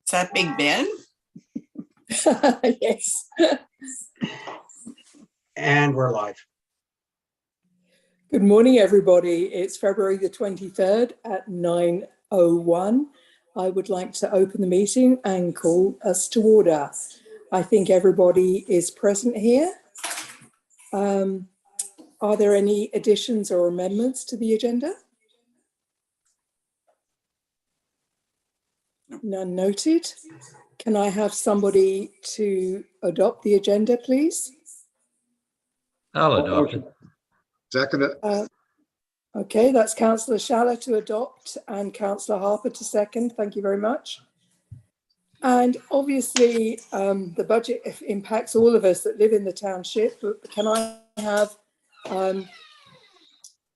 Is that Big Ben? Yes. And we're live. Good morning, everybody. It's February the 23rd at 9:01. I would like to open the meeting and call us to order. I think everybody is present here. Are there any additions or amendments to the agenda? None noted. Can I have somebody to adopt the agenda, please? I'll adopt it. Second it. Okay, that's Councillor Schaller to adopt and Councillor Harper to second. Thank you very much. And obviously, the budget impacts all of us that live in the township, but can I have,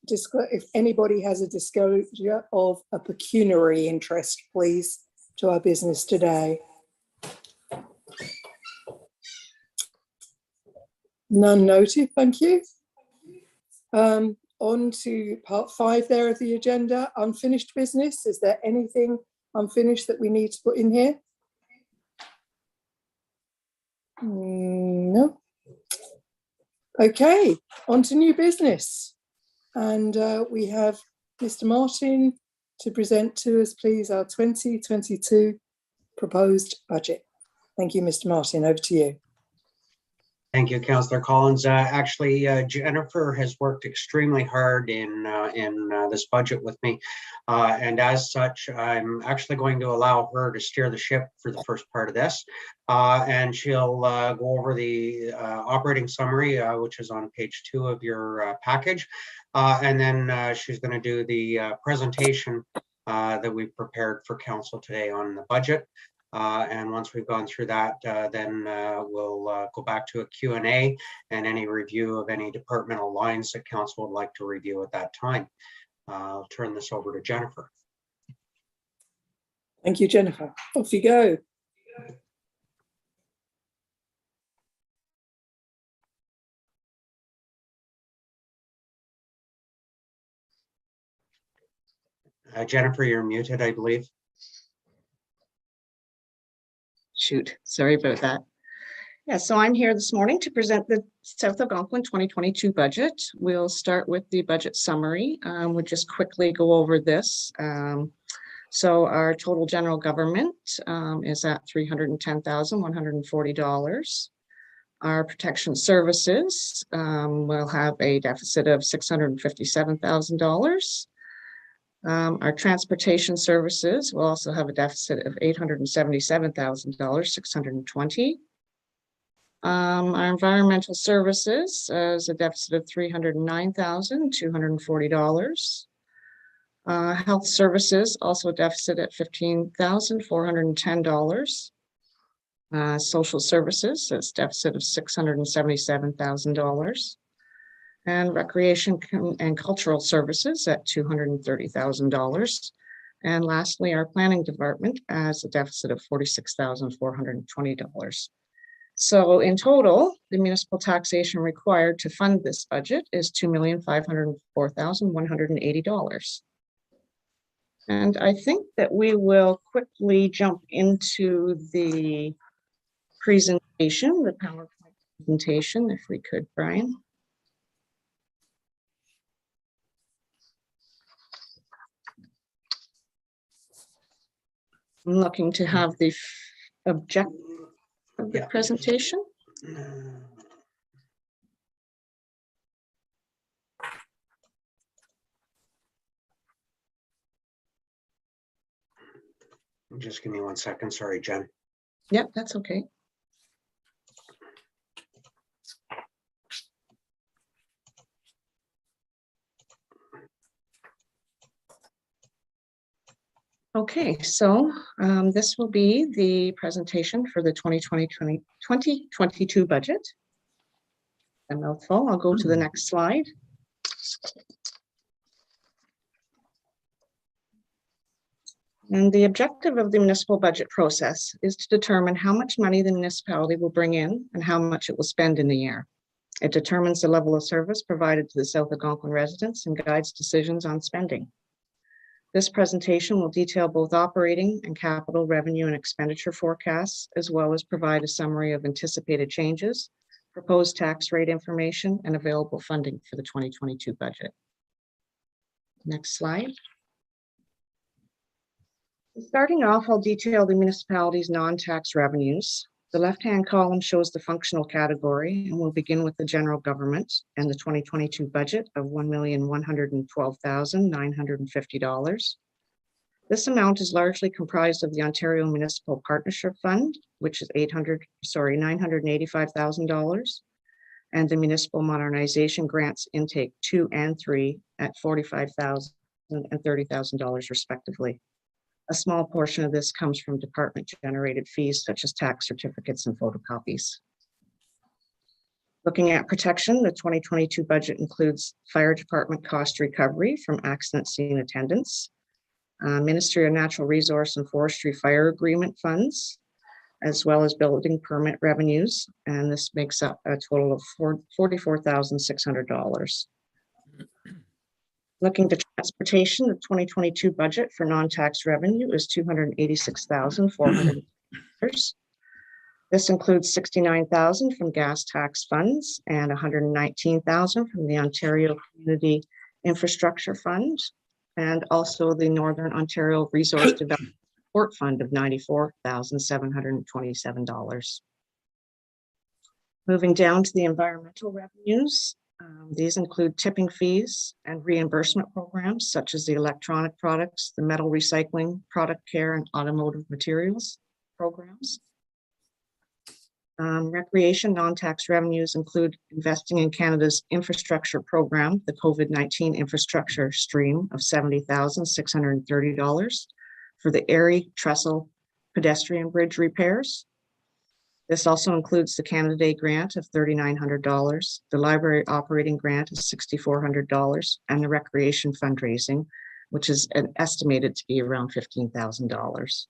if anybody has a disclosure of a pecuniary interest, please, to our business today? None noted, thank you. On to part 5 there of the agenda, unfinished business. Is there anything unfinished that we need to put in here? No. Okay, on to new business. And we have Mr. Martin to present to us, please, our 2022 proposed budget. Thank you, Mr. Martin, over to you. Thank you, Councillor Collins. Actually, Jennifer has worked extremely hard in this budget with me. And as such, I'm actually going to allow her to steer the ship for the first part of this. And she'll go over the operating summary, which is on page 2 of your package. And then she's going to do the presentation that we've prepared for council today on the budget. And once we've gone through that, then we'll go back to a Q&A and any review of any departmental lines that council would like to review at that time. I'll turn this over to Jennifer. Thank you, Jennifer. Off you go. Jennifer, you're muted, I believe. Shoot, sorry about that. Yeah, so I'm here this morning to present the South Algonquin 2022 budget. We'll start with the budget summary. We'll just quickly go over this. So our total general government is at $310,140. Our protection services will have a deficit of $657,000. Our transportation services will also have a deficit of $877,620. Our environmental services is a deficit of $309,240. Health services also a deficit at $15,410. Social services is a deficit of $677,000. And recreation and cultural services at $230,000. And lastly, our planning department has a deficit of $46,420. So in total, the municipal taxation required to fund this budget is $2,504,180. And I think that we will quickly jump into the presentation, the PowerPoint presentation, if we could, Brian. I'm looking to have the objective of the presentation. Just give me 1 second. Sorry, Jen. Yep, that's okay. Okay, so this will be the presentation for the 2022 budget. A mouthful. I'll go to the next slide. And the objective of the municipal budget process is to determine how much money the municipality will bring in and how much it will spend in the year. It determines the level of service provided to the South Algonquin residents and guides decisions on spending. This presentation will detail both operating and capital revenue and expenditure forecasts, as well as provide a summary of anticipated changes, proposed tax rate information, and available funding for the 2022 budget. Next slide. Starting off, I'll detail the municipality's non-tax revenues. The left-hand column shows the functional category, and we'll begin with the general government and the 2022 budget of $1,112,950. This amount is largely comprised of the Ontario Municipal Partnership Fund, which is $985,000, and the Municipal Modernization Grants Intake 2 and 3 at $45,000 and $30,000 respectively. A small portion of this comes from department-generated fees such as tax certificates and photocopies. Looking at protection, the 2022 budget includes fire department cost recovery from accident scene attendants, Ministry of Natural Resource and Forestry fire agreement funds, as well as building permit revenues, and this makes up a total of $44,600. Looking to transportation, the 2022 budget for non-tax revenue is $286,400. This includes $69,000 from gas tax funds and $119,000 from the Ontario Community Infrastructure Fund, and also the Northern Ontario Resource Development Support Fund of $94,727. Moving down to the environmental revenues. These include tipping fees and reimbursement programs such as the electronic products, the metal recycling, product care, and automotive materials programs. Recreation non-tax revenues include investing in Canada's infrastructure program, the COVID-19 infrastructure stream of $70,630 for the Erie Trestle pedestrian bridge repairs. This also includes the Canada Day grant of $3,900, the library operating grant of $6,400, and the recreation fundraising, which is estimated to be around $15,000.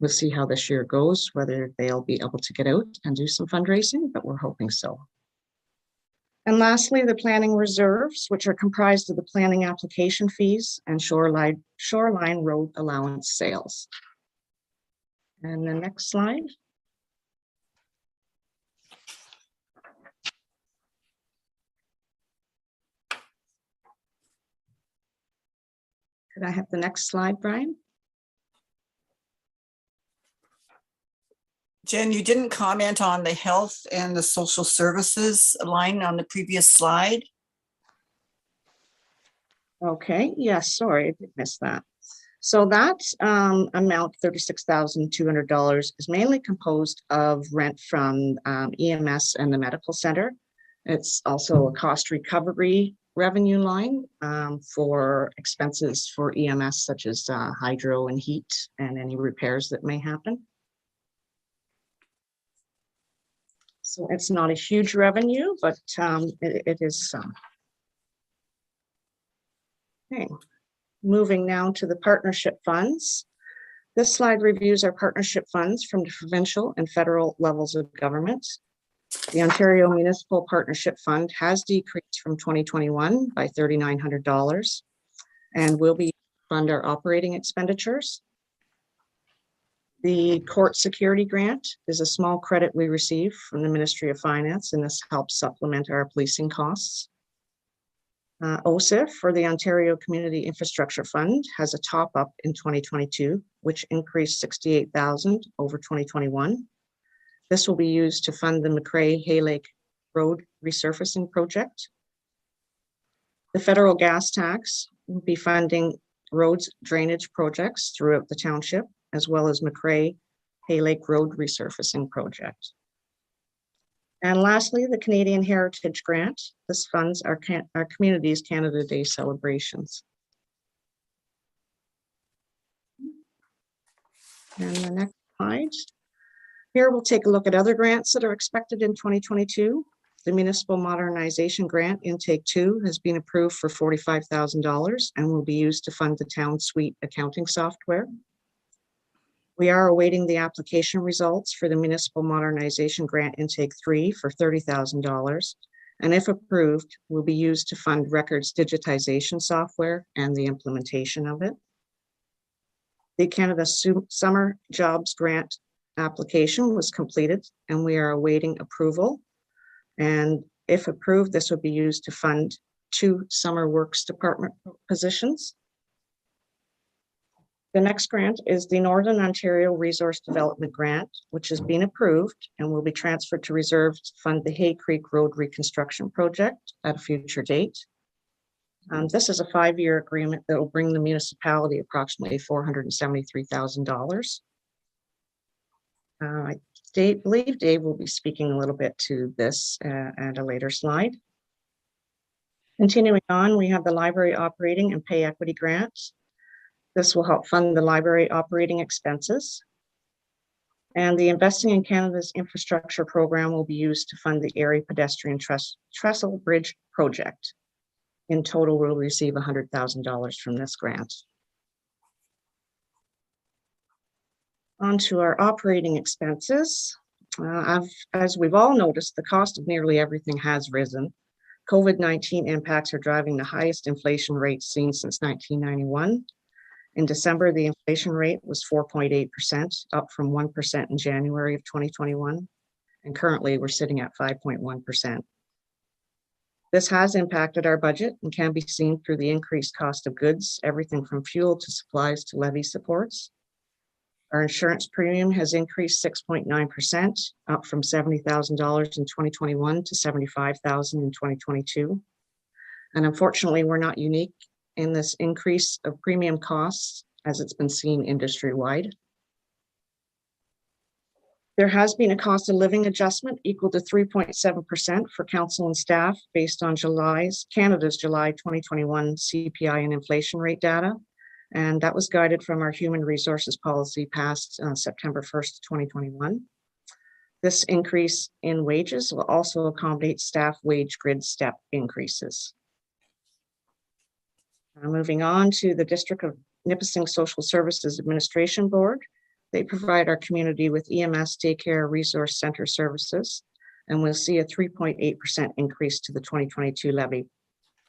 We'll see how this year goes, whether they'll be able to get out and do some fundraising, but we're hoping so. And lastly, the planning reserves, which are comprised of the planning application fees and shoreline road allowance sales. And the next slide. Could I have the next slide, Brian? Jen, you didn't comment on the health and the social services line on the previous slide. Okay, yes, sorry, I did miss that. So that amount, $36,200, is mainly composed of rent from EMS and the medical center. It's also a cost recovery revenue line for expenses for EMS, such as hydro and heat and any repairs that may happen. So it's not a huge revenue, but it is some. Okay, moving now to the partnership funds. This slide reviews our partnership funds from the provincial and federal levels of government. The Ontario Municipal Partnership Fund has decreased from 2021 by $3,900 and will be used to fund our operating expenditures. The court security grant is a small credit we receive from the Ministry of Finance, and this helps supplement our policing costs. OSIF, for the Ontario Community Infrastructure Fund, has a top up in 2022, which increased $68,000 over 2021. This will be used to fund the McRae-Hay Lake Road resurfacing project. The federal gas tax will be funding roads drainage projects throughout the township, as well as McRae-Hay Lake Road resurfacing project. And lastly, the Canadian Heritage Grant. This funds our community's Canada Day celebrations. And the next slide. Here we'll take a look at other grants that are expected in 2022. The Municipal Modernization Grant Intake 2 has been approved for $45,000 and will be used to fund the Town Suite accounting software. We are awaiting the application results for the Municipal Modernization Grant Intake 3 for $30,000, and if approved, will be used to fund records digitization software and the implementation of it. The Canada Summer Jobs Grant application was completed and we are awaiting approval. And if approved, this would be used to fund 2 Summer Works Department positions. The next grant is the Northern Ontario Resource Development Grant, which has been approved and will be transferred to reserves to fund the Hay Creek Road reconstruction project at a future date. This is a 5-year agreement that will bring the municipality approximately $473,000. I believe Dave will be speaking a little bit to this at a later slide. Continuing on, we have the library operating and pay equity grants. This will help fund the library operating expenses. And the Investing in Canada's Infrastructure program will be used to fund the Erie Pedestrian Trestle Bridge project. In total, we'll receive $100,000 from this grant. On to our operating expenses. As we've all noticed, the cost of nearly everything has risen. COVID-19 impacts are driving the highest inflation rate seen since 1991. In December, the inflation rate was 4.8%, up from 1% in January of 2021. And currently, we're sitting at 5.1%. This has impacted our budget and can be seen through the increased cost of goods, everything from fuel to supplies to levy supports. Our insurance premium has increased 6.9%, up from $70,000 in 2021 to $75,000 in 2022. And unfortunately, we're not unique in this increase of premium costs as it's been seen industry-wide. There has been a cost of living adjustment equal to 3.7% for council and staff based on Canada's July 2021 CPI and inflation rate data. And that was guided from our human resources policy passed September 1st, 2021. This increase in wages will also accommodate staff wage grid step increases. Moving on to the District of Nipissing Social Services Administration Board. They provide our community with EMS daycare resource center services, and we'll see a 3.8% increase to the 2022 levy.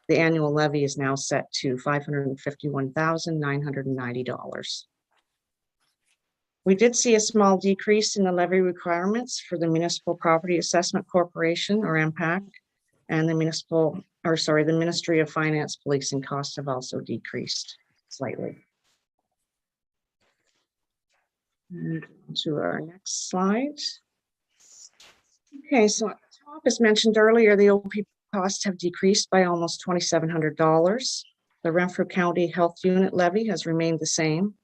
The annual levy is now set to $551,990. We did see a small decrease in the levy requirements for the Municipal Property Assessment Corporation, or MPAC, and the Ministry of Finance policing costs have also decreased slightly. And to our next slide. Okay, so at the top, as mentioned earlier, the OP costs have decreased by almost $2,700. The Renfrew County Health Unit levy has remained the same.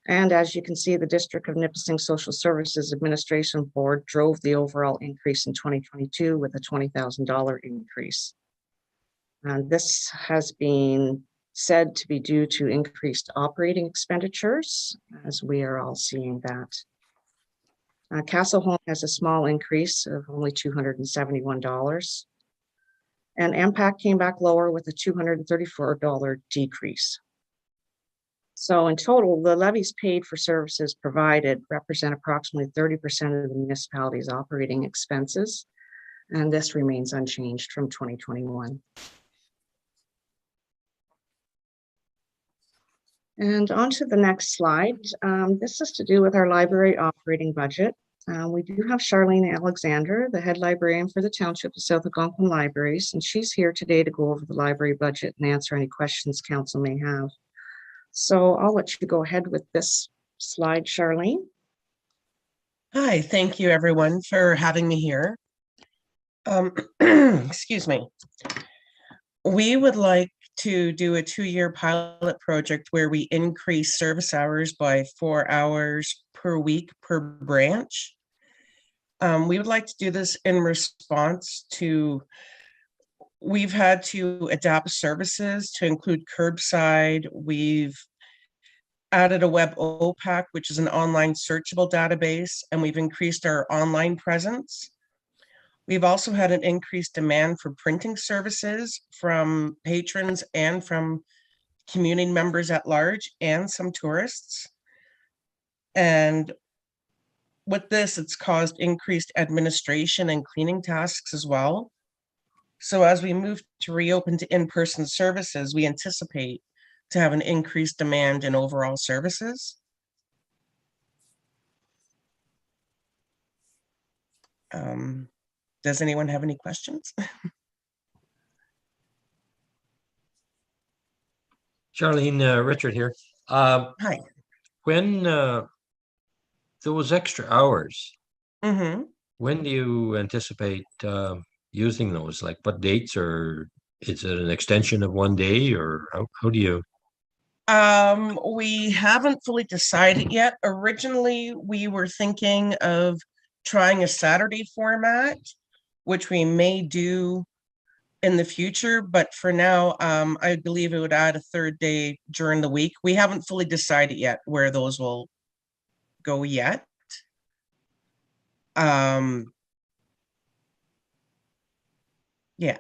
And as you can see, the District of Nipissing Social Services Administration Board drove the overall increase in 2022 with a $20,000 increase. And this has been said to be due to increased operating expenditures, as we are all seeing that. Castle Home has a small increase of only $271. And MPAC came back lower with a $234 decrease. So in total, the levies paid for services provided represent approximately 30% of the municipality's operating expenses, and this remains unchanged from 2021. And on to the next slide. This is to do with our library operating budget. We do have Charlene Alexander, the head librarian for the Township of South Algonquin Libraries, and she's here today to go over the library budget and answer any questions council may have. So I'll let you go ahead with this slide, Charlene. Hi, thank you everyone for having me here. Excuse me. We would like to do a 2-year pilot project where we increase service hours by 4 hours per week per branch. We would like to do this in response to, we've had to adapt services to include curbside. We've added a web OPAC, which is an online searchable database, and we've increased our online presence. We've also had an increased demand for printing services from patrons and from community members at large and some tourists. And with this, it's caused increased administration and cleaning tasks as well. So as we move to reopen to in-person services, we anticipate to have an increased demand in overall services. Does anyone have any questions? Charlene, Richard here. Hi. When those extra hours, Mm-hmm. when do you anticipate using those? Like what dates, or is it an extension of one day, or how do you? We haven't fully decided yet. Originally, we were thinking of trying a Saturday format, which we may do in the future, but for now, I believe it would add a third day during the week. We haven't fully decided yet where those will go yet. Yeah.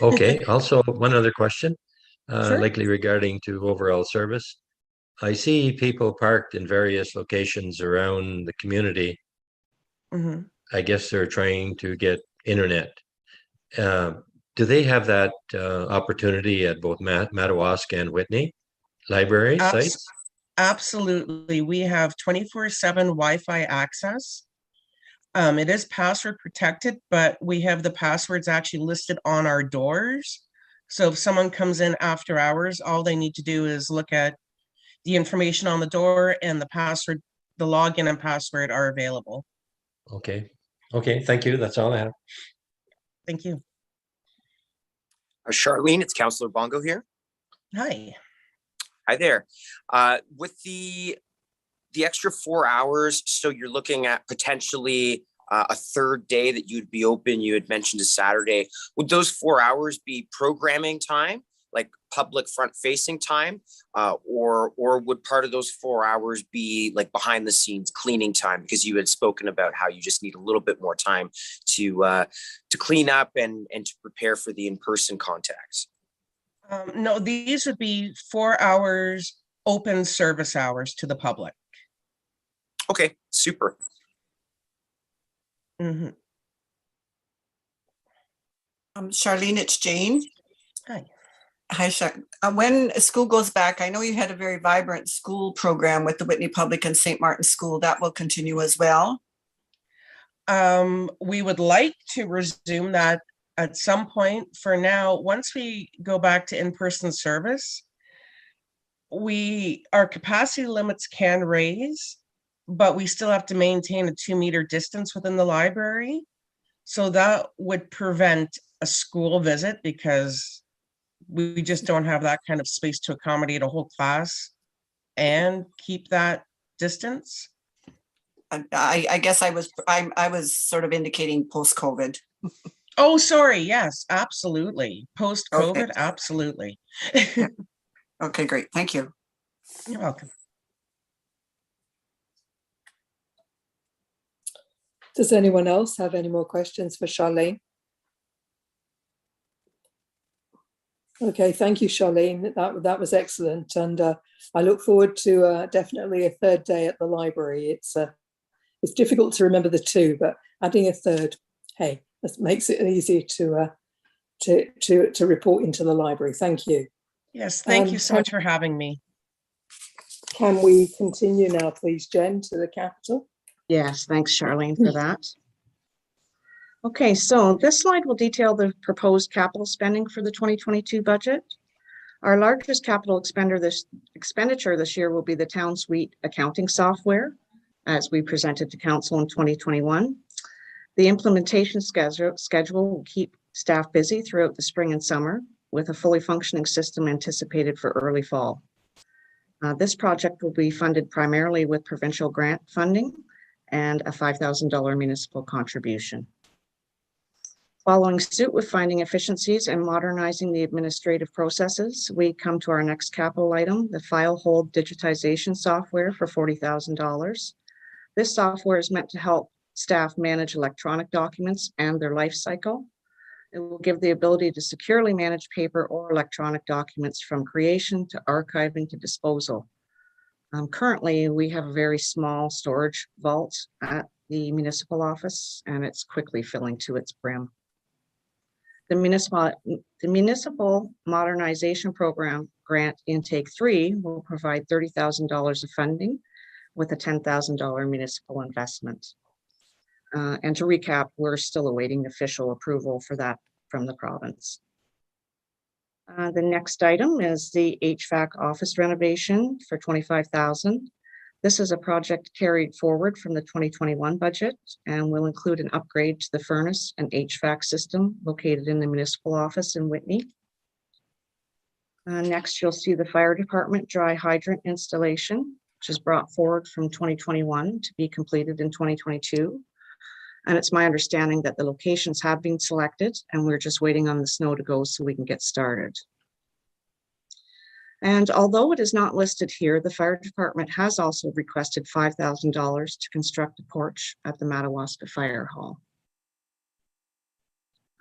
Okay. Also, one other question, Sure. likely regarding to overall service. I see people parked in various locations around the community. Mm-hmm. I guess they're trying to get internet. Do they have that opportunity at both Madawaska and Whitney library sites? Absolutely. We have 24/7 Wi-Fi access. It is password protected, but we have the passwords actually listed on our doors. So if someone comes in after hours, all they need to do is look at the information on the door, and the password, the login and password are available. Okay. Okay. Thank you. That's all I have. Thank you. Charlene, it's Councillor Bongo here. Hi. Hi there. With the extra 4 hours, so you're looking at potentially a third day that you'd be open. You had mentioned a Saturday. Would those 4 hours be programming time, like public front-facing time, or would part of those 4 hours be like behind the scenes cleaning time? Because you had spoken about how you just need a little bit more time to clean up and to prepare for the in-person contacts. No, these would be 4 hours open service hours to the public. Okay, super. Mm-hmm. Charlene, it's Jane. Hi. Hi, when school goes back, I know you had a very vibrant school program with the Whitney Public and St. Martin's School. That will continue as well. We would like to resume that at some point. For now, once we go back to in-person service, our capacity limits can raise, but we still have to maintain a 2-meter distance within the library. So that would prevent a school visit, because we just don't have that kind of space to accommodate a whole class and keep that distance. I guess I was sort of indicating post-COVID. Oh, sorry. Yes, absolutely. Post-COVID, Okay. absolutely. Okay, great. Thank you. You're welcome. Does anyone else have any more questions for Charlene? Okay, thank you, Charlene. That was excellent, and I look forward to definitely a third day at the library. It's difficult to remember the two, but adding a third, hey, that makes it easy to report into the library. Thank you. Yes, thank you so much for having me. Can we continue now, please, Jen, to the capital? Yes, thanks, Charlene, for that. Okay, so this slide will detail the proposed capital spending for the 2022 budget. Our largest capital expenditure this year will be the Town Suite accounting software, as we presented to Council in 2021. The implementation schedule will keep staff busy throughout the spring and summer, with a fully functioning system anticipated for early fall. This project will be funded primarily with provincial grant funding and a $5,000 municipal contribution. Following suit with finding efficiencies and modernizing the administrative processes, we come to our next capital item, the file hold digitization software for $40,000. This software is meant to help staff manage electronic documents and their life cycle. It will give the ability to securely manage paper or electronic documents from creation to archiving to disposal. Currently, we have a very small storage vault at the municipal office, and it's quickly filling to its brim. The municipal modernization program grant intake 3 will provide $30,000 of funding with a $10,000 municipal investment. And to recap, we're still awaiting official approval for that from the province. The next item is the HVAC office renovation for $25,000. This is a project carried forward from the 2021 budget and will include an upgrade to the furnace and HVAC system located in the municipal office in Whitney. Next, you'll see the fire department dry hydrant installation, which is brought forward from 2021 to be completed in 2022. And it's my understanding that the locations have been selected and we're just waiting on the snow to go so we can get started. And although it is not listed here, the fire department has also requested $5,000 to construct a porch at the Madawaska Fire Hall.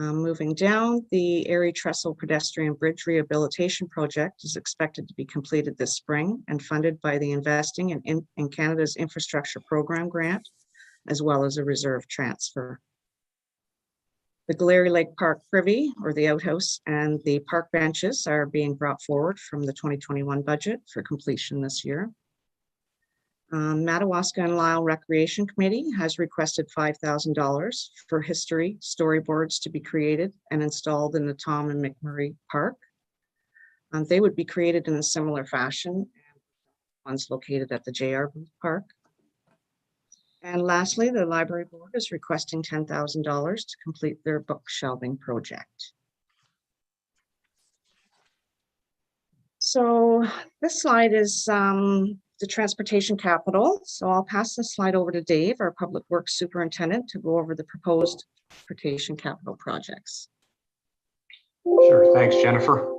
Moving down, the Erie Trestle Pedestrian Bridge Rehabilitation Project is expected to be completed this spring and funded by the Investing in Canada's Infrastructure Program grant, as well as a reserve transfer. The Glary Lake Park Privy, or the outhouse, and the park benches are being brought forward from the 2021 budget for completion this year. Madawaska and Lisle Recreation Committee has requested $5,000 for history storyboards to be created and installed in the Tom and McMurray Park. They would be created in a similar fashion, ones located at the JR Booth Park. And lastly, the library board is requesting $10,000 to complete their book shelving project. So this slide is the transportation capital. So I'll pass this slide over to Dave, our public works superintendent, to go over the proposed transportation capital projects. Sure, thanks, Jennifer.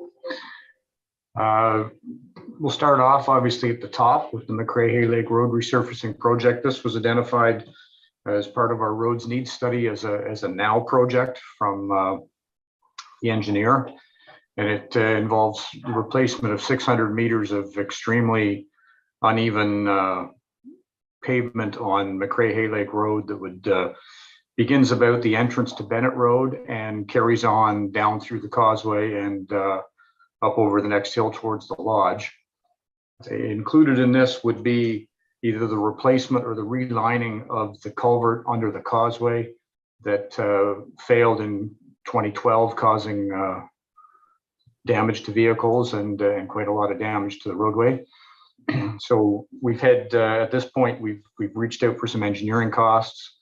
We'll start off obviously at the top with the McCrae-Hay Lake Road resurfacing project. This was identified as part of our roads needs study as a now project from the engineer, and it involves the replacement of 600 meters of extremely uneven pavement on McCrae-Hay Lake Road that would begins about the entrance to Bennett Road and carries on down through the causeway and up over the next hill towards the lodge. Included in this would be either the replacement or the relining of the culvert under the causeway that failed in 2012, causing damage to vehicles and quite a lot of damage to the roadway. So we've had, at this point, we've reached out for some engineering costs,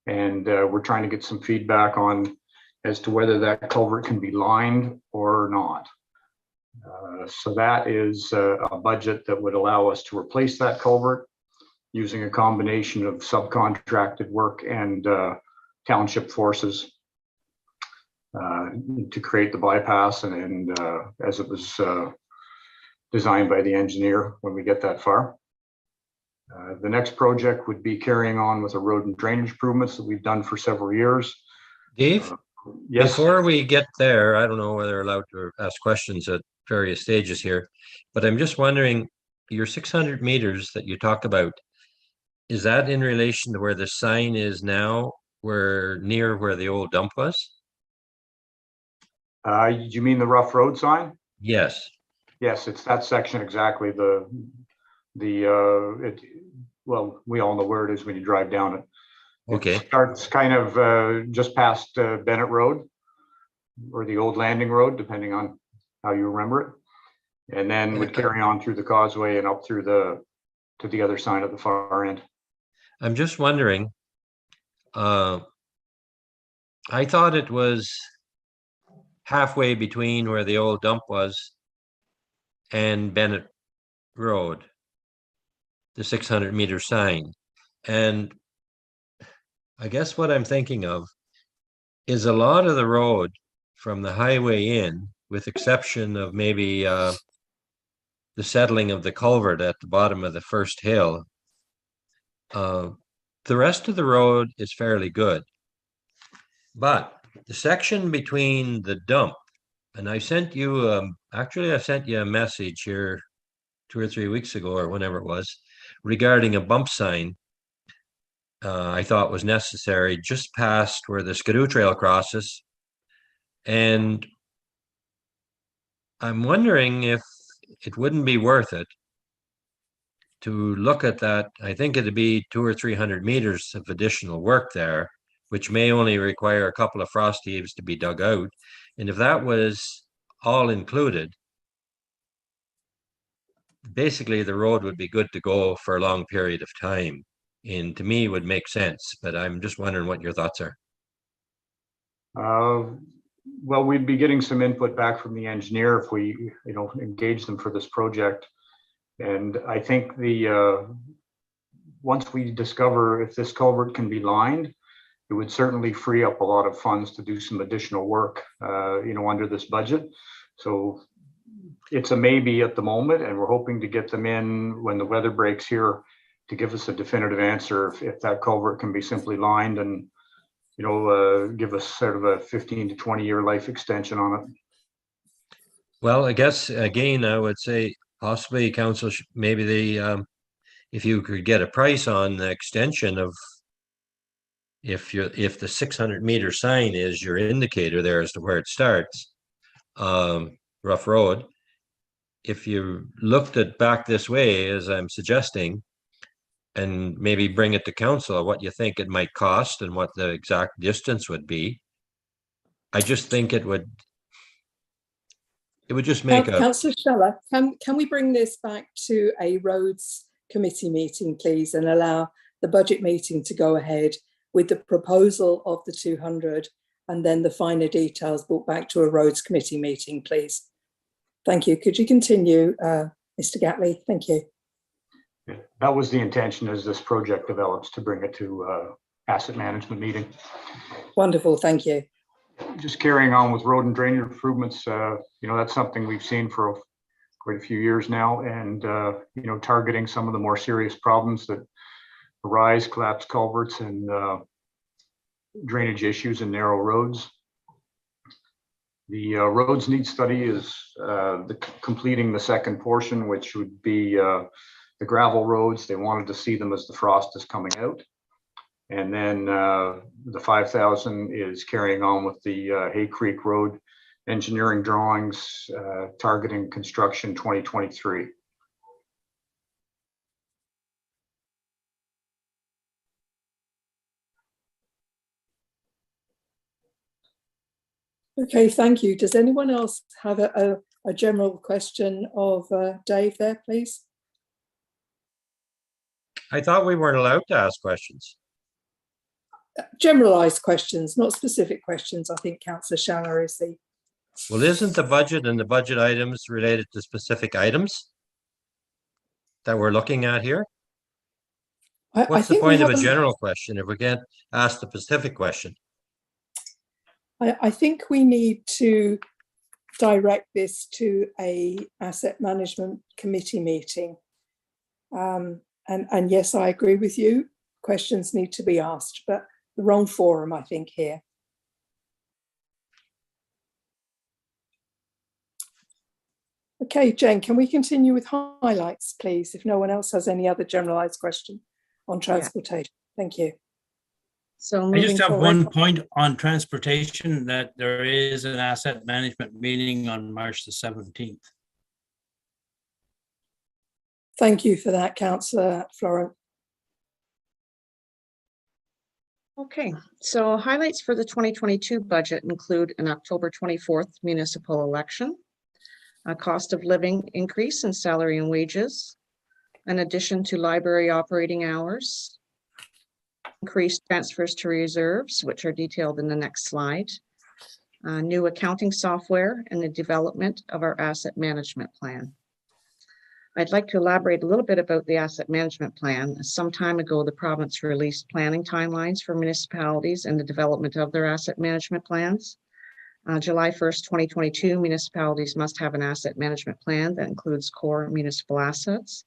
and we're trying to get some feedback on as to whether that culvert can be lined or not. So that is a budget that would allow us to replace that culvert using a combination of subcontracted work and township forces to create the bypass and as it was designed by the engineer when we get that far. The next project would be carrying on with the road and drainage improvements that we've done for several years. Dave, yes. Before we get there, I don't know whether we're allowed to ask questions at various stages here, but I'm just wondering, your 600 meters that you talked about, is that in relation to where the sign is now, near where the old dump was? You mean the rough road sign? Yes. Yes, it's that section exactly. Well, we all know where it is when you drive down it. Okay. It starts kind of just past Bennett Road or the old landing road, depending on how you remember it, and then would carry on through the causeway and up through to the other side at the far end. I'm just wondering, I thought it was halfway between where the old dump was and Bennett Road, the 600 meter sign. And I guess what I'm thinking of is a lot of the road from the highway in, with exception of maybe the settling of the culvert at the bottom of the first hill, the rest of the road is fairly good. But the section between the dump, and I sent you, actually I sent you a message here 2 or 3 weeks ago or whenever it was, regarding a bump sign I thought was necessary just past where the Skidoo Trail crosses And I'm wondering if it wouldn't be worth it to look at that. I think it'd be 200 or 300 meters of additional work there, which may only require a couple of frost heaves to be dug out. And if that was all included, basically the road would be good to go for a long period of time. And to me, would make sense, but I'm just wondering what your thoughts are. Well, we'd be getting some input back from the engineer if we, engage them for this project. And I think once we discover if this culvert can be lined, it would certainly free up a lot of funds to do some additional work, under this budget. So it's a maybe at the moment, and we're hoping to get them in when the weather breaks here to give us a definitive answer if that culvert can be simply lined and, give us sort of a 15 to 20 year life extension on it. Well, I guess, again, I would say possibly council, maybe if you could get a price on the extension of, if the 600-meter sign is your indicator there as to where it starts, rough road. If you looked at back this way, as I'm suggesting, and maybe bring it to council what you think it might cost and what the exact distance would be, I just think it would just make Councillor Scheller, can we bring this back to a roads committee meeting, please, and allow the budget meeting to go ahead with the proposal of the 200 and then the finer details brought back to a roads committee meeting, please. Thank you. Could you continue, Mr. Gatley? Thank you. Yeah, that was the intention as this project develops, to bring it to asset management meeting. Wonderful, thank you. Just carrying on with road and drainage improvements, that's something we've seen for quite a few years now, and targeting some of the more serious problems that arise, collapsed culverts and drainage issues in narrow roads. The roads need study is completing the second portion, which would be the gravel roads. They wanted to see them as the frost is coming out. And then the 5,000 is carrying on with the Hay Creek Road engineering drawings, targeting construction 2023. Okay, thank you. Does anyone else have a general question of Dave there, please? I thought we weren't allowed to ask questions. Generalised questions, not specific questions. I think Councillor Scheller is the... Well, isn't the budget and the budget items related to specific items that we're looking at here? What's the point of a general question if we can't ask the specific question? I think we need to direct this to a asset management committee meeting. And yes, I agree with you. Questions need to be asked, but the wrong forum, I think, here. Okay, Jane, can we continue with highlights, please, if no one else has any other generalised question on transportation? Yeah. Thank you. So I just have one point on transportation, that there is an asset management meeting on March the 17th. Thank you for that, Councillor Florent. Okay, so highlights for the 2022 budget include an October 24th municipal election, a cost of living increase in salary and wages, an addition to library operating hours, increased transfers to reserves, which are detailed in the next slide, new accounting software, and the development of our asset management plan. I'd like to elaborate a little bit about the asset management plan. Some time ago, the province released planning timelines for municipalities and the development of their asset management plans. July 1st, 2022, municipalities must have an asset management plan that includes core municipal assets.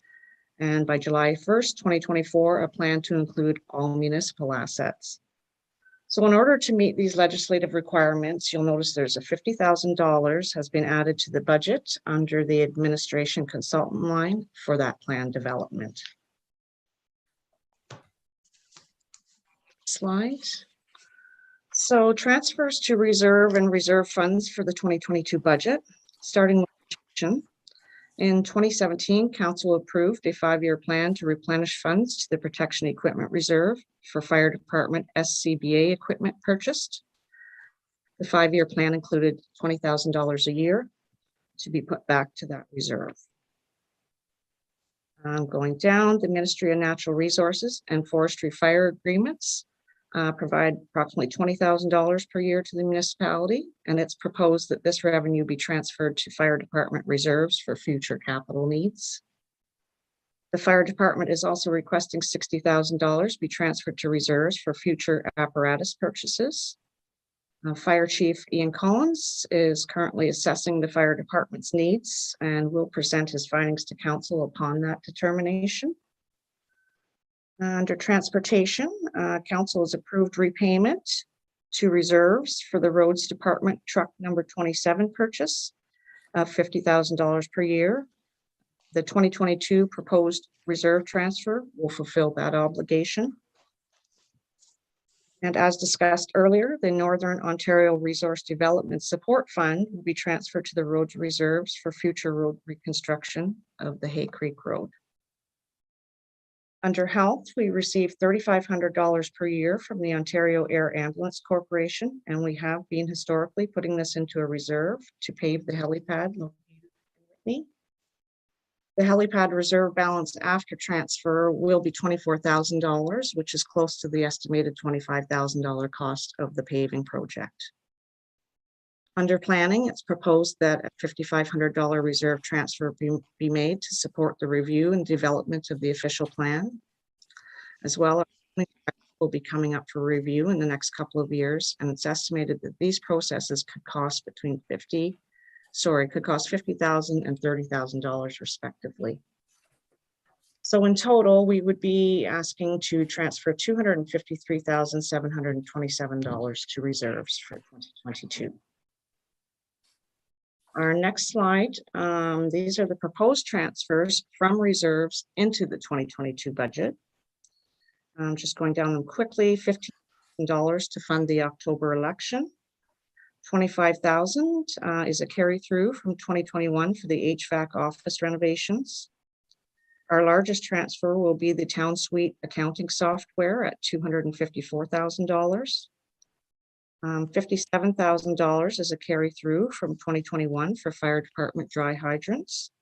And by July 1st, 2024, a plan to include all municipal assets. So in order to meet these legislative requirements, you'll notice there's a $50,000 has been added to the budget under the administration consultant line for that plan development. Slide. So transfers to reserve and reserve funds for the 2022 budget, starting with protection. In 2017, Council approved a 5-year plan to replenish funds to the Protection Equipment Reserve for Fire Department SCBA equipment purchased. The 5-year plan included $20,000 a year to be put back to that reserve. Going down, the Ministry of Natural Resources and Forestry fire agreements provide approximately $20,000 per year to the municipality, and it's proposed that this revenue be transferred to fire department reserves for future capital needs. The fire department is also requesting $60,000 be transferred to reserves for future apparatus purchases. Fire Chief Ian Collins is currently assessing the fire department's needs and will present his findings to council upon that determination. Under transportation, council has approved repayment to reserves for the roads department truck number 27 purchase of $50,000 per year. The 2022 proposed reserve transfer will fulfill that obligation. And as discussed earlier, the Northern Ontario Resource Development Support Fund will be transferred to the roads reserves for future road reconstruction of the Hay Creek Road. Under health, we received $3,500 per year from the Ontario Air Ambulance Corporation, and we have been historically putting this into a reserve to pave the helipad located in Whitney. The helipad reserve balance after transfer will be $24,000, which is close to the estimated $25,000 cost of the paving project. Under planning, it's proposed that a $5,500 reserve transfer be made to support the review and development of the official plan. As well, will be coming up for review in the next couple of years, and it's estimated that these processes could cost $50,000 and $30,000 respectively. So in total, we would be asking to transfer $253,727 to reserves for 2022. Our next slide, these are the proposed transfers from reserves into the 2022 budget. I'm just going down them quickly. $15,000 to fund the October election. $25,000 is a carry through from 2021 for the HVAC office renovations. Our largest transfer will be the Town Suite accounting software at $254,000. $57,000 is a carry through from 2021 for fire department dry hydrants.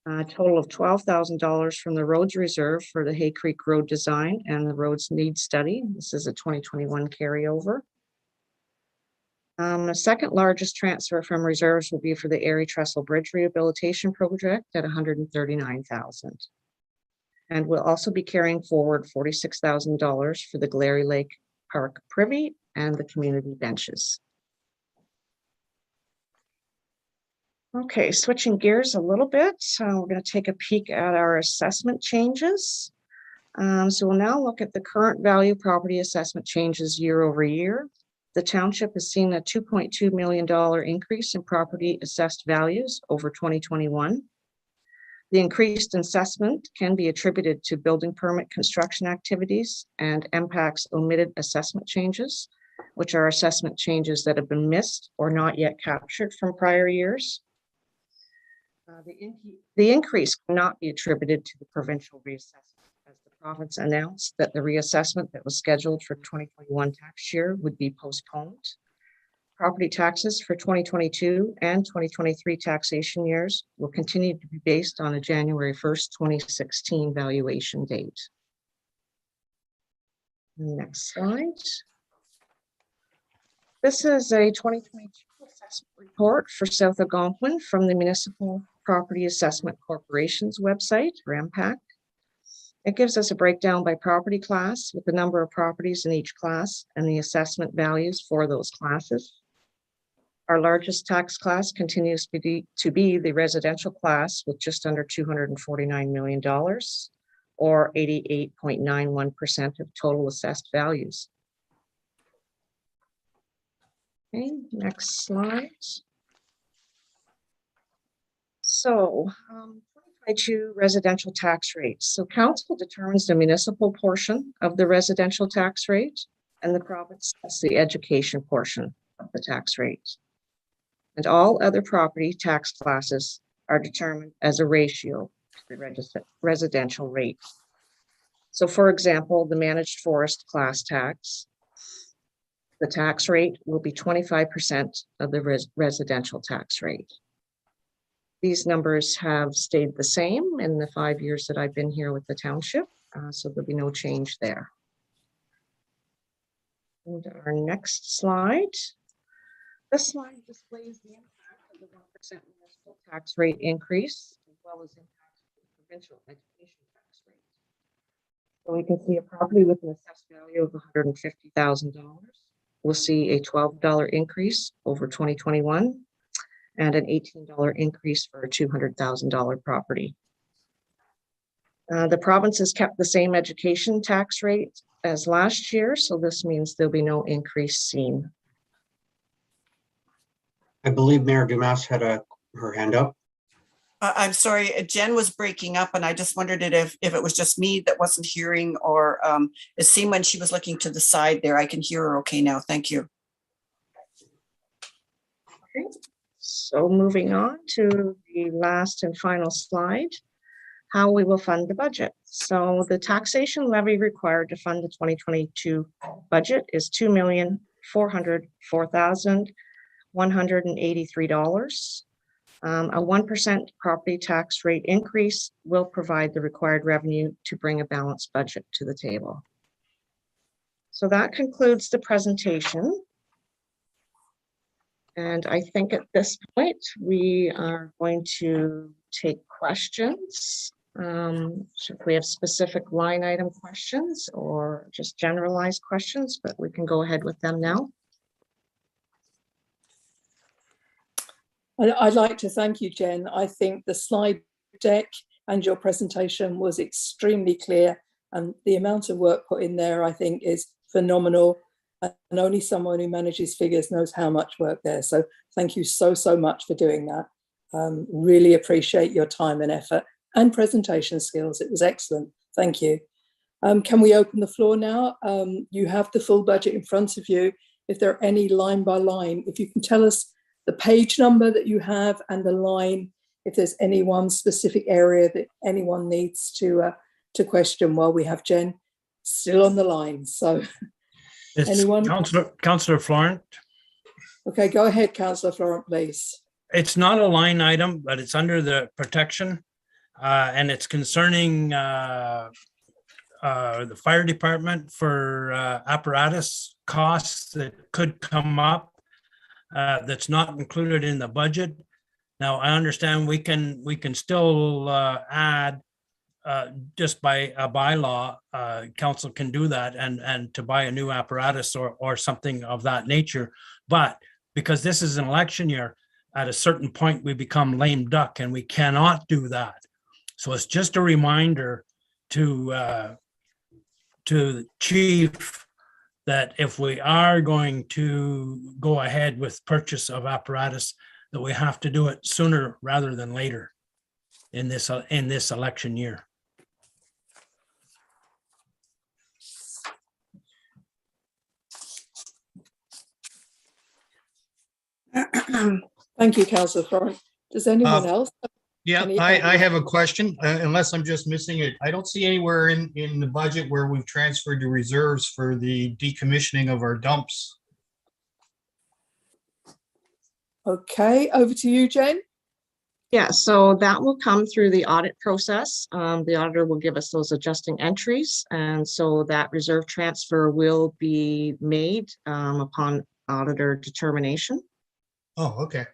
A total of $12,000 from the roads reserve for the Hay Creek Road design and the roads needs study. This is a 2021 carryover. The second largest transfer from reserves will be for the Erie Trestle Bridge Rehabilitation Project at $139,000. And we'll also be carrying forward $46,000 for the Glary Lake Park Privy and the community benches. Okay, switching gears a little bit. We're going to take a peek at our assessment changes. So we'll now look at the current value property assessment changes year over year. The township has seen a $2.2 million increase in property assessed values over 2021. The increased assessment can be attributed to building permit construction activities and MPAC's omitted assessment changes, which are assessment changes that have been missed or not yet captured from prior years. The increase cannot be attributed to the provincial reassessment, as the province announced that the reassessment that was scheduled for 2021 tax year would be postponed. Property taxes for 2022 and 2023 taxation years will continue to be based on a January 1st, 2016 valuation date. Next slide. This is a 2022 assessment report for South Algonquin from the Municipal Property Assessment Corporation's website, or MPAC. It gives us a breakdown by property class with the number of properties in each class and the assessment values for those classes. Our largest tax class continues to be the residential class with just under $249 million, or 88.91% of total assessed values. Okay, next slide. So, 2022 residential tax rates. So council determines the municipal portion of the residential tax rate. and the province sets the education portion of the tax rate. And all other property tax classes are determined as a ratio to the residential rate. So for example, the managed forest class tax, the tax rate will be 25% of the residential tax rate. These numbers have stayed the same in the 5 years that I've been here with the township, so there'll be no change there. And our next slide. This slide displays the impact of the 1% municipal tax rate increase, as well as impacts of the provincial education tax rate. So we can see a property with an assessed value of $150,000. We'll see a $12 increase over 2021 and an $18 increase for a $200,000 property. The province has kept the same education tax rate as last year, so this means there'll be no increase seen. I believe Mayor Dumas had her hand up. I'm sorry, Jen was breaking up and I just wondered if it was just me that wasn't hearing, or it seemed when she was looking to the side there. I can hear her okay now. Thank you. Okay. So moving on to the last and final slide, how we will fund the budget. So the taxation levy required to fund the 2022 budget is $2,404,183. A 1% property tax rate increase will provide the required revenue to bring a balanced budget to the table. So that concludes the presentation. And I think at this point, we are going to take questions. If we have specific line item questions or just generalized questions, but we can go ahead with them now. I'd like to thank you, Jen. I think the slide deck and your presentation was extremely clear, and the amount of work put in there, I think, is phenomenal. And only someone who manages figures knows how much work there. So thank you so much for doing that. Really appreciate your time and effort and presentation skills. It was excellent. Thank you. Can we open the floor now? You have the full budget in front of you. If there are any line by line, if you can tell us the page number that you have and the line, if there's any one specific area that anyone needs to question while we have Jen still on the line. So anyone? Councillor Florent. Okay, go ahead, Councillor Florent, please. It's not a line item, but it's under the protection, and it's concerning the fire department for apparatus costs that could come up that's not included in the budget. Now, I understand we can still add just by a bylaw, council can do that and to buy a new apparatus or something of that nature. But because this is an election year, at a certain point we become lame duck and we cannot do that. So it's just a reminder to the chief that if we are going to go ahead with purchase of apparatus, that we have to do it sooner rather than later in this election year. Thank you, Councillor Florent. Does anyone else? Yeah, I have a question, unless I'm just missing it. I don't see anywhere in the budget where we've transferred to reserves for the decommissioning of our dumps. Okay, over to you, Jen. Yeah, so that will come through the audit process. The auditor will give us those adjusting entries, and so that reserve transfer will be made upon auditor determination. Oh, okay.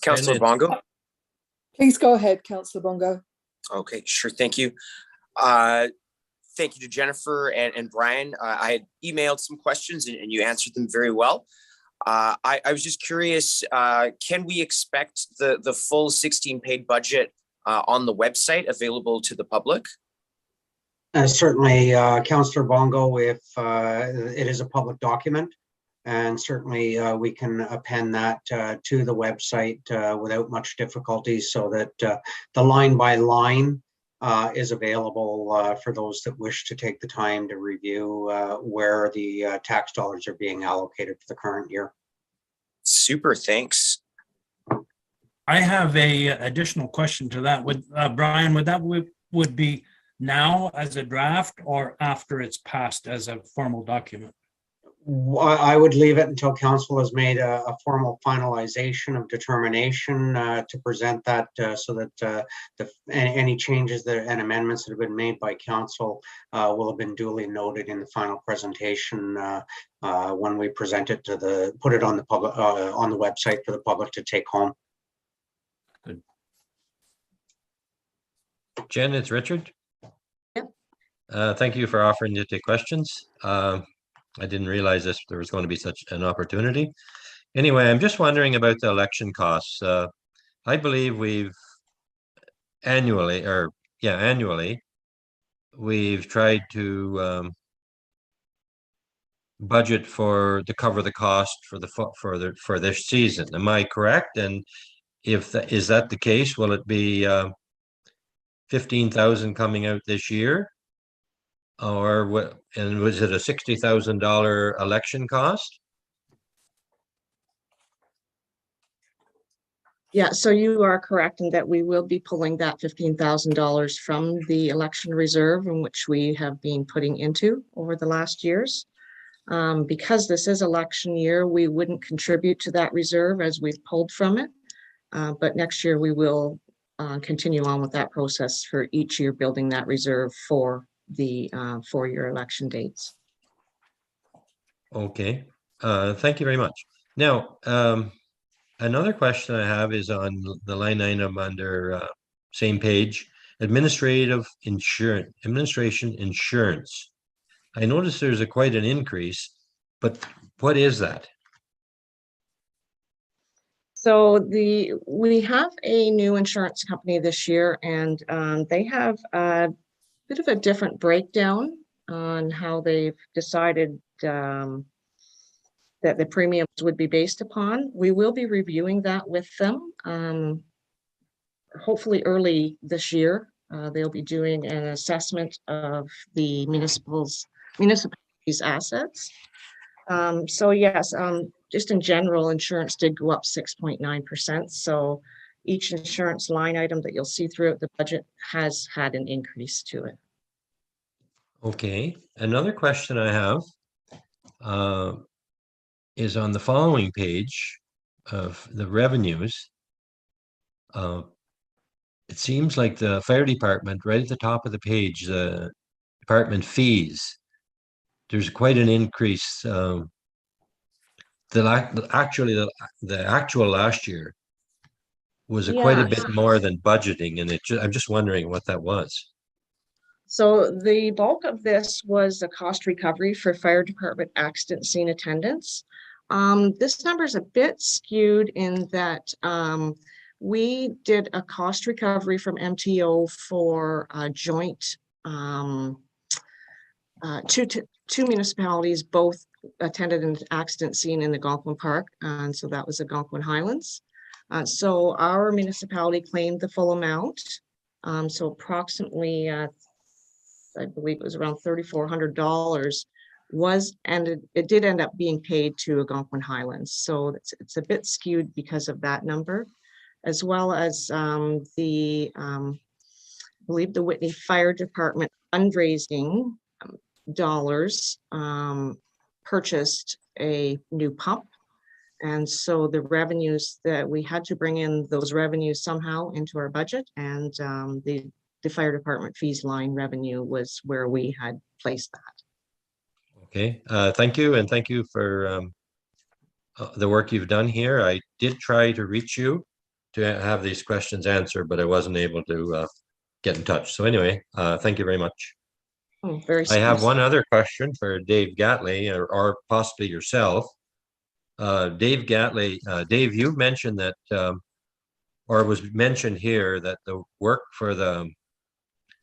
Councillor Bongo. Please go ahead, Councillor Bongo. Okay, sure. Thank you. Thank you to Jennifer and Brian. I had emailed some questions and you answered them very well. I was just curious, can we expect the full 16-page budget on the website available to the public? Certainly, Councillor Bongo, if it is a public document, And certainly we can append that to the website without much difficulty, so that the line by line is available for those that wish to take the time to review where the tax dollars are being allocated for the current year. Super, thanks. I have a additional question to that. Would Brian, would be now as a draft or after it's passed as a formal document? I would leave it until council has made a formal finalization of determination to present that so that any changes and amendments that have been made by council will have been duly noted in the final presentation when we present it to put it on the public on the website for the public to take home. Good. Jen, it's Richard. Yep. Thank you for offering to take questions. I didn't realize there was going to be such an opportunity. Anyway, I'm just wondering about the election costs. I believe annually, we've tried to budget to cover the cost for this season. Am I correct? And is that the case? Will it be 15,000 coming out this year? Or what? And was it a $60,000 election cost? Yeah, so you are correct in that we will be pulling that $15,000 from the election reserve, in which we have been putting into over the last years. Because this is election year, we wouldn't contribute to that reserve as we've pulled from it. But next year we will continue on with that process for each year, building that reserve for the 4-year election dates. Okay, thank you very much. Now, another question I have is on the line item under same page, administration insurance. I noticed there's quite an increase, but what is that? So we have a new insurance company this year, and they have a bit of a different breakdown on how they've decided that the premiums would be based upon. We will be reviewing that with them. Hopefully early this year, they'll be doing an assessment of the municipalities' assets. So yes, just in general, insurance did go up 6.9%. So each insurance line item that you'll see throughout the budget has had an increase to it. Okay, another question I have is on the following page of the revenues. It seems like the fire department, right at the top of the page, the department fees, there's quite an increase. The actual last year was quite a bit more than budgeting, and I'm just wondering what that was. So the bulk of this was a cost recovery for fire department accident scene attendance. This number is a bit skewed in that we did a cost recovery from MTO for a joint two municipalities, both attended an accident scene in the Algonquin Park, and so that was the Algonquin Highlands. So our municipality claimed the full amount. So approximately, I believe it was around $3,400 it did end up being paid to Algonquin Highlands. So it's a bit skewed because of that number, as well as I believe the Whitney Fire Department fundraising dollars purchased a new pump. And so the revenues that we had to bring in those revenues somehow into our budget, and the fire department fees line revenue was where we had placed that. Okay, thank you. And thank you for the work you've done here. I did try to reach you to have these questions answered, but I wasn't able to get in touch. So anyway, thank you very much. Oh, very I have nice. one other question for Dave Gatley or possibly yourself. Dave Gatley, Dave, you mentioned that, or it was mentioned here that the work for the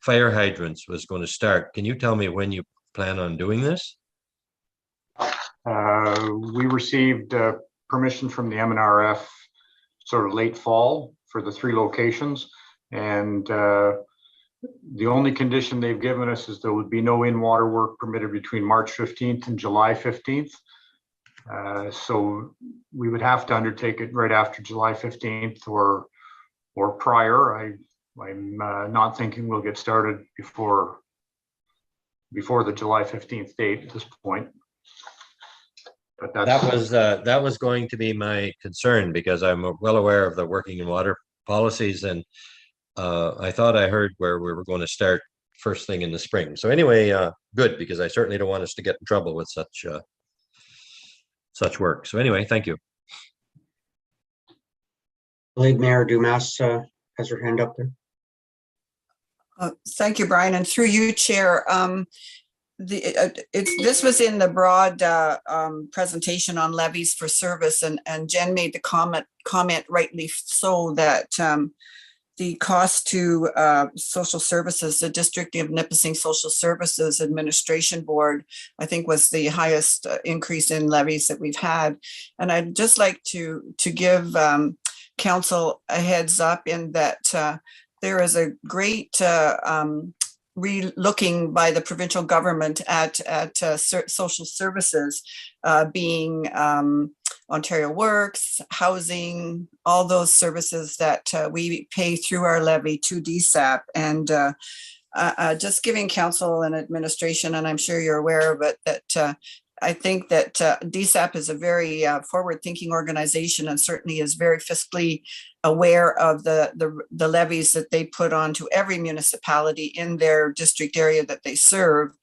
fire hydrants was going to start. Can you tell me when you plan on doing this? We received permission from the MNRF sort of late fall for the 3 locations. And the only condition they've given us is there would be no in-water work permitted between March 15th and July 15th. So we would have to undertake it right after July 15th or prior. I'm not thinking we'll get started before the July 15th date at this point. But That was going to be my concern, because I'm well aware of the working in water policies, and I thought I heard where we were going to start first thing in the spring. So anyway, good, because I certainly don't want us to get in trouble with such work. So anyway, thank you. I believe Mayor Dumas has her hand up there. Thank you, Brian, and through you, Chair. This was in the broad presentation on levies for service, and Jen made the comment rightly so that the cost to social services, the District of Nipissing Social Services Administration Board, I think was the highest increase in levies that we've had. And I'd just like to give council a heads up in that there is a great re-looking by the provincial government at social services, being Ontario Works, housing, all those services that we pay through our levy to DSAP. And just giving council and administration, and I'm sure you're aware of it, that I think that DSAP is a very forward-thinking organization, and certainly is very fiscally aware of the levies that they put onto every municipality in their district area that they serve.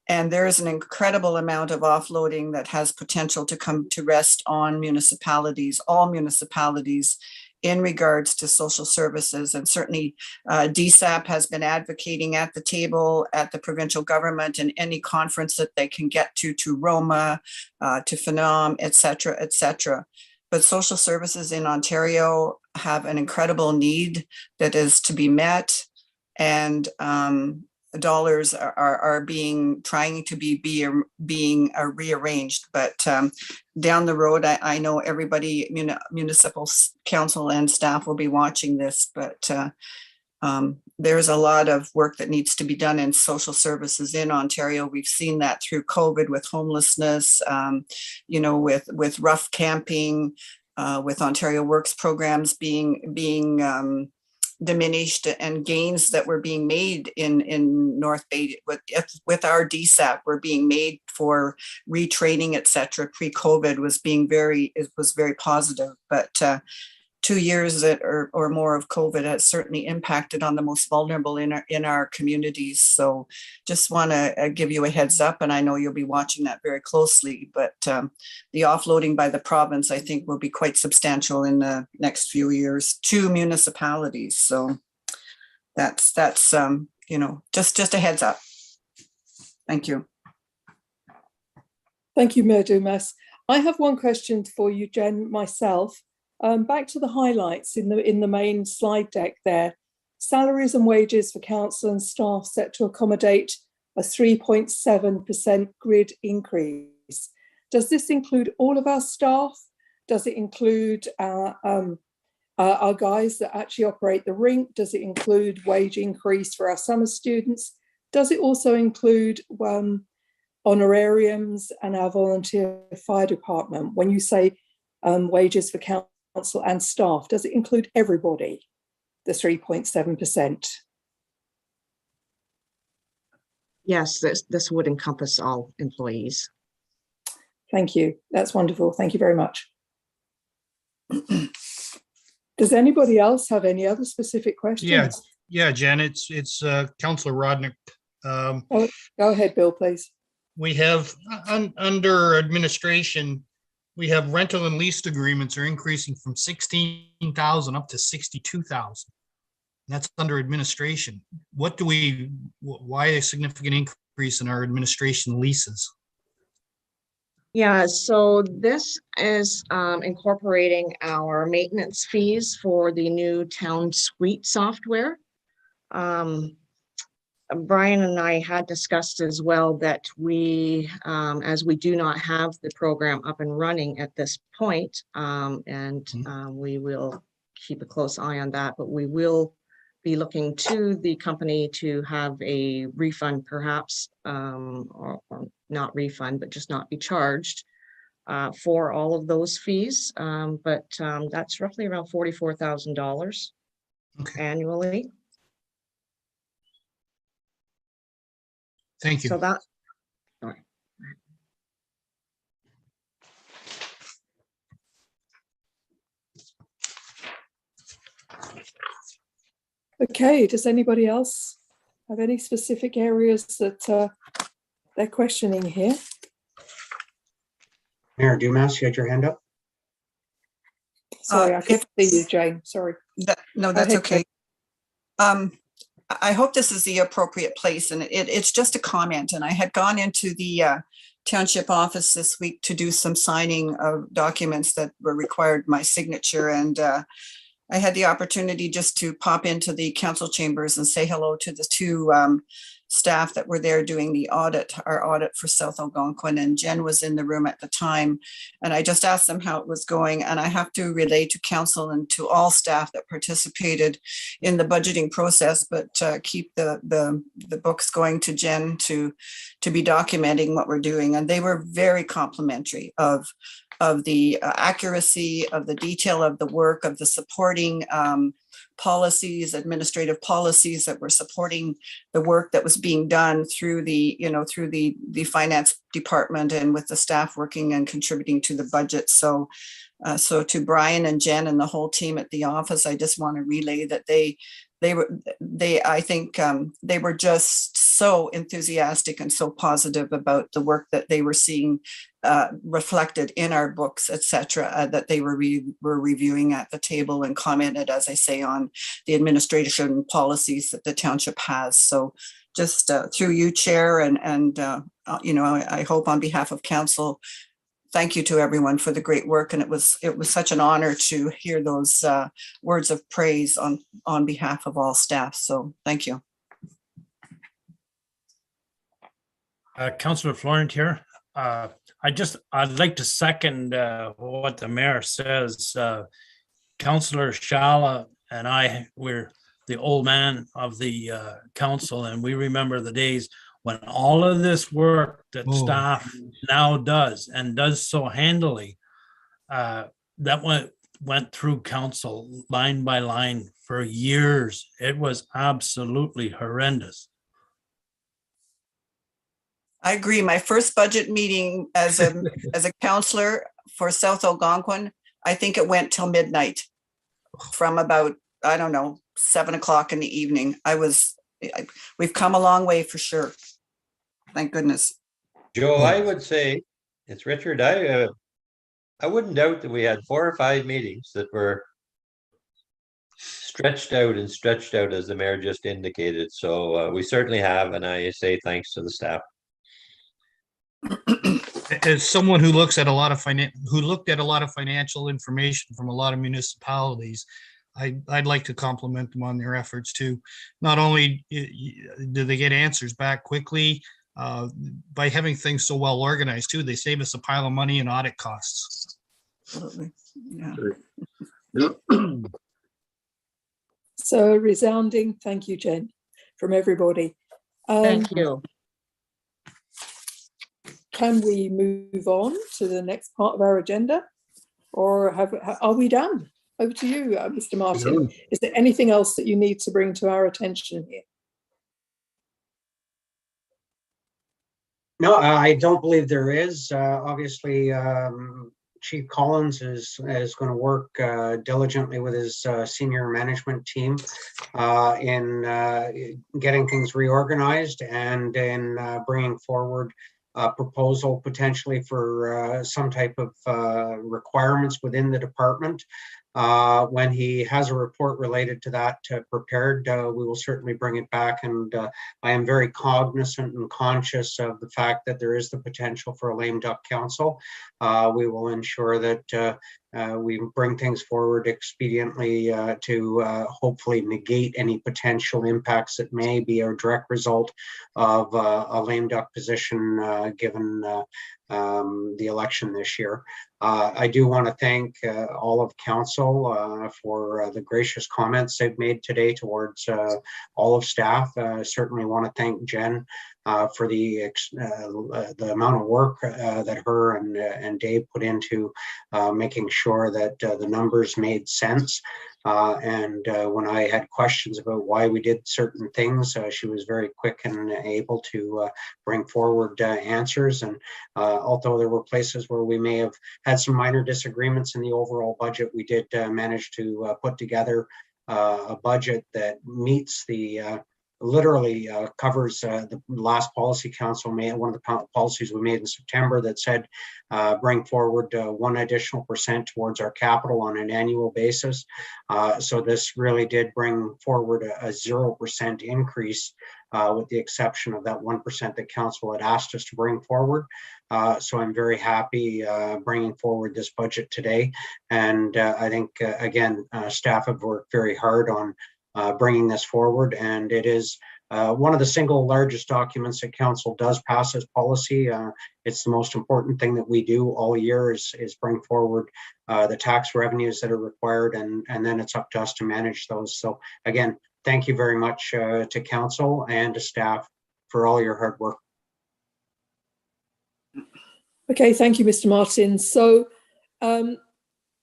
And there is an incredible amount of offloading that has potential to come to rest on municipalities, all municipalities, in regards to social services. And certainly DSAP has been advocating at the table at the provincial government and any conference that they can get to Roma, to Phenom, et cetera. But social services in Ontario have an incredible need that is to be met. And dollars are trying to be rearranged, but down the road, I know everybody, municipal council and staff will be watching this, but there's a lot of work that needs to be done in social services in Ontario. We've seen that through COVID with homelessness, with rough camping, with Ontario Works programs being diminished, and gains that were being made in North Bay with our DSAP were being made for retraining, et cetera. Pre-COVID was very positive, but 2 years or more of COVID has certainly impacted on the most vulnerable in our communities. So just want to give you a heads up, and I know you'll be watching that very closely, but the offloading by the province, I think, will be quite substantial in the next few years to municipalities. So that's just a heads up. Thank you. Thank you, Mayor Dumas. I have one question for you, Jen, myself. Back to the highlights in the main slide deck there. Salaries and wages for council and staff set to accommodate a 3.7% grid increase. Does this include all of our staff? Does it include our guys that actually operate the rink? Does it include wage increase for our summer students? Does it also include honorariums and our volunteer fire department? When you say wages for council and staff, does it include everybody, the 3.7%? Yes, this would encompass all employees. Thank you. That's wonderful. Thank you very much. Does anybody else have any other specific questions? Yeah, Jen, it's Councillor Rodnick. Go ahead, Bill, please. We have under administration, we have rental and leased agreements are increasing from 16,000 up to 62,000. That's under administration. Why a significant increase in our administration leases? Yeah, so this is incorporating our maintenance fees for the new town suite software. Brian and I had discussed as well that we, as we do not have the program up and running at this point, we will keep a close eye on that, but we will be looking to the company to have a refund perhaps, or not refund, but just not be charged for all of those fees. But that's roughly around $44,000 annually. Thank you. So that, all right. Okay, does anybody else have any specific areas that they're questioning here? Mayor Dumas, you had your hand up? Sorry, I couldn't see you, Jane. Sorry. No, Go that's ahead, okay. I hope this is the appropriate place, and it's just a comment. And I had gone into the township office this week to do some signing of documents that were required my signature, and I had the opportunity just to pop into the council chambers and say hello to the two staff that were there doing the audit, our audit for South Algonquin, and Jen was in the room at the time. And I just asked them how it was going. And I have to relay to council and to all staff that participated in the budgeting process, but keep the books going to Jen to be documenting what we're doing. And they were very complimentary of the accuracy, of the detail of the work, of the supporting policies, administrative policies that were supporting the work that was being done through the finance department and with the staff working and contributing to the budget. So to Brian and Jen and the whole team at the office, I just want to relay that I think they were just so enthusiastic and so positive about the work that they were seeing reflected in our books, etc., that they were reviewing at the table and commented, as I say, on the administration policies that the township has. So just through you, Chair, and I hope on behalf of council, thank you to everyone for the great work. And it was such an honor to hear those words of praise on behalf of all staff. So thank you. Councillor Florent here. I'd like to second what the mayor says. Councillor Shala and I, we're the old man of the council, and we remember the days when all of this work that staff now does and does so handily, that went through council line by line for years. It was absolutely horrendous. I agree. My first budget meeting as a counselor for South Algonquin, I think it went till midnight from about, I don't know, 7 o'clock in the evening. We've come a long way for sure. Thank goodness. Joe, I would say, it's Richard, I wouldn't doubt that we had 4 or 5 meetings that were stretched out, as the mayor just indicated. So we certainly have, and I say thanks to the staff. As someone who looked at a lot of financial information from a lot of municipalities, I'd like to compliment them on their efforts too. Not only do they get answers back quickly, by having things so well organized too, they save us a pile of money in audit costs. Absolutely. Yeah. So resounding thank you, Jen, from everybody. Thank you. Can we move on to the next part of our agenda, or are we done? Over to you, Mr. Martin. Is there anything else that you need to bring to our attention here? No, I don't believe there is. Obviously, Chief Collins is going to work diligently with his senior management team in getting things reorganized and in bringing forward a proposal potentially for some type of requirements within the department When he has a report related to that prepared, we will certainly bring it back. And I am very cognizant and conscious of the fact that there is the potential for a lame duck council. We will ensure that we bring things forward expediently to hopefully negate any potential impacts that may be a direct result of a lame duck position given the election this year. I do want to thank all of council for the gracious comments they've made today towards all of staff. Certainly want to thank Jen for the amount of work that her and Dave put into making sure that the numbers made sense. And when I had questions about why we did certain things, she was very quick and able to bring forward answers. And although there were places where we may have had some minor disagreements in the overall budget, we did manage to put together a budget that meets the literally covers the last policy council made, one of the policies we made in September that said bring forward 1 additional % towards our capital on an annual basis. So this really did bring forward a 0% increase with the exception of that 1% that council had asked us to bring forward. So I'm very happy bringing forward this budget today. And I think, again, staff have worked very hard on bringing this forward, and it is one of the single largest documents that council does pass as policy. It's the most important thing that we do all year is bring forward the tax revenues that are required, and then it's up to us to manage those. So again, thank you very much to council and to staff for all your hard work. Okay, thank you, Mr. Martin. So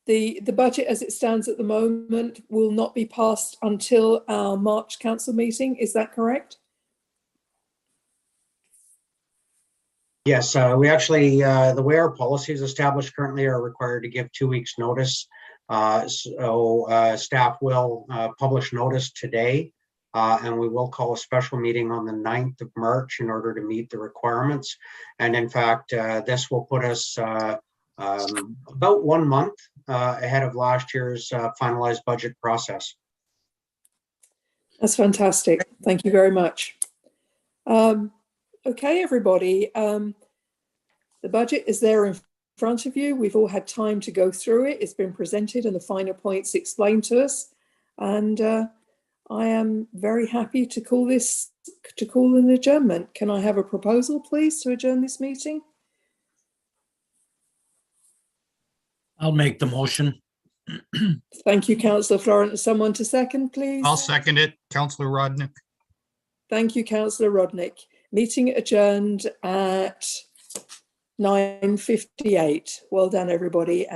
the budget as it stands at the moment will not be passed until our March council meeting. Is that correct? Yes, we actually, the way our policy is established currently are required to give 2 weeks notice. So staff will publish notice today and we will call a special meeting on the 9th of March in order to meet the requirements. And in fact, this will put us about 1 month ahead of last year's finalized budget process. That's fantastic. Thank you very much. Okay, everybody. The budget is there in front of you. We've all had time to go through it. It's been presented and the finer points explained to us. And I am very happy to call an adjournment. Can I have a proposal, please, to adjourn this meeting? I'll make the motion. Thank you, Councillor Florence. Someone to second, please. I'll second it, Councillor Rodnick. Thank you, Councillor Rodnick. Meeting adjourned at 9:58. Well done, everybody.